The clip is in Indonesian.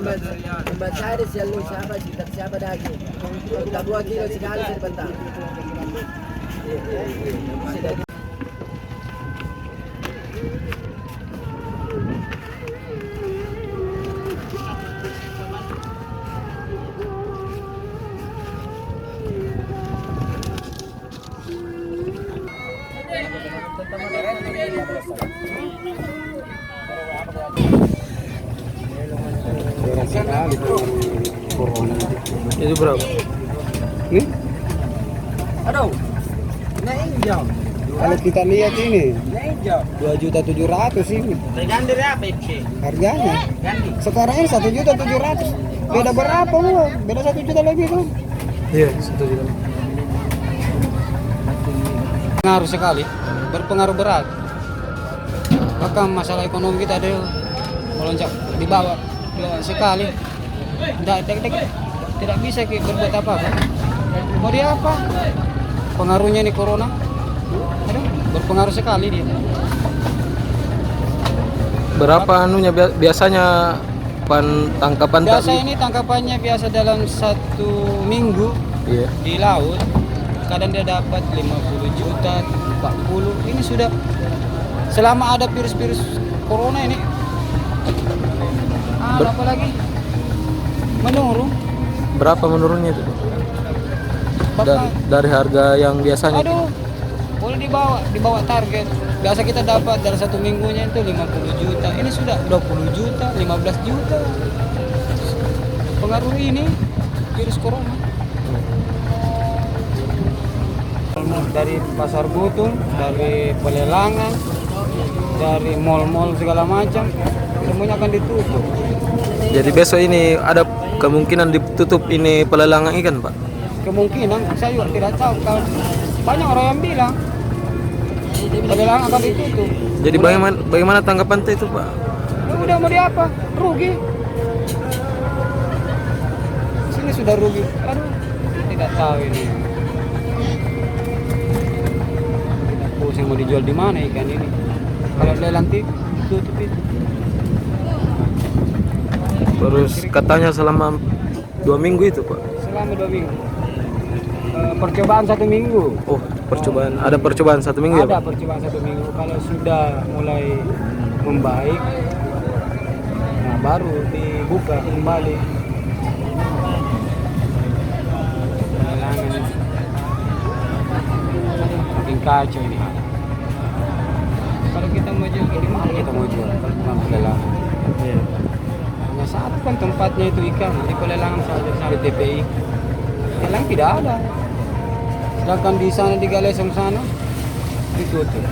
tempat saya di selalu siapa sekitar siapa lagi. Kita 2 kilo sekali sebentar. Sekali corona. Itu berapa? Nih, Aduh. Naik jauh. kalau kita lihat ini Naik jauh. 2.700.000 ini Tergantung dari apa itu? harganya. Ganti. Sekarang ini 1.700.000. Beda berapa lu? Beda 1 juta lebih tuh. Iya, 1 juta. Pengaruh sekali, berpengaruh berat. Bahkan masalah ekonomi kita ada melonjak di bawah sekali. Tidak bisa berbuat apa-apa. Mau dia apa? Pengaruhnya nih corona. Aduh, berpengaruh sekali dia. Berapa anunya biasanya tangkapan Biasa tadi? ini tangkapannya biasa dalam 1 minggu Iya. di laut. Kadang dia dapat 50 juta, 40. Ini sudah selama ada virus-virus corona ini. Apa lagi? Menurun. Berapa menurunnya itu? Bahkan, Dari harga yang biasanya? aduh, boleh dibawa target. Biasa kita dapat dalam 1 minggunya itu 50 juta. Ini sudah 20 juta, 15 juta. Pengaruh ini virus corona. Dari pasar Butung, dari pelelangan, dari mal-mal segala macam, semuanya akan ditutup. Jadi besok ini ada kemungkinan ditutup ini pelelangan ikan, Pak? Kemungkinan saya juga tidak tahu. Kalau banyak orang yang bilang pelelangan akan ditutup. Jadi bagaimana tanggapan itu, Pak? Ya udah mau di apa? Rugi. Sini sudah rugi. Aduh, tidak tahu ini. Pusing mau dijual di mana ikan ini? Kalau lelang tutup itu. Terus katanya selama 2 minggu itu, Pak? Selama 2 minggu. Percobaan 1 minggu. Oh, percobaan. Ada percobaan 1 minggu ya, Ada Pak? percobaan 1 minggu. Kalau sudah mulai membaik, nah baru dibuka kembali. Pelelangan ini. Makin kacau ini. Kalau kita mau jual, di mana kita mau jual? Kalau bukan pelelangan. Iya. Hanya satu kan tempatnya itu ikan, di pelelangan saja sampai TPI. Lelang tidak ada. Sedangkan di sana di Galesong sana ditutup.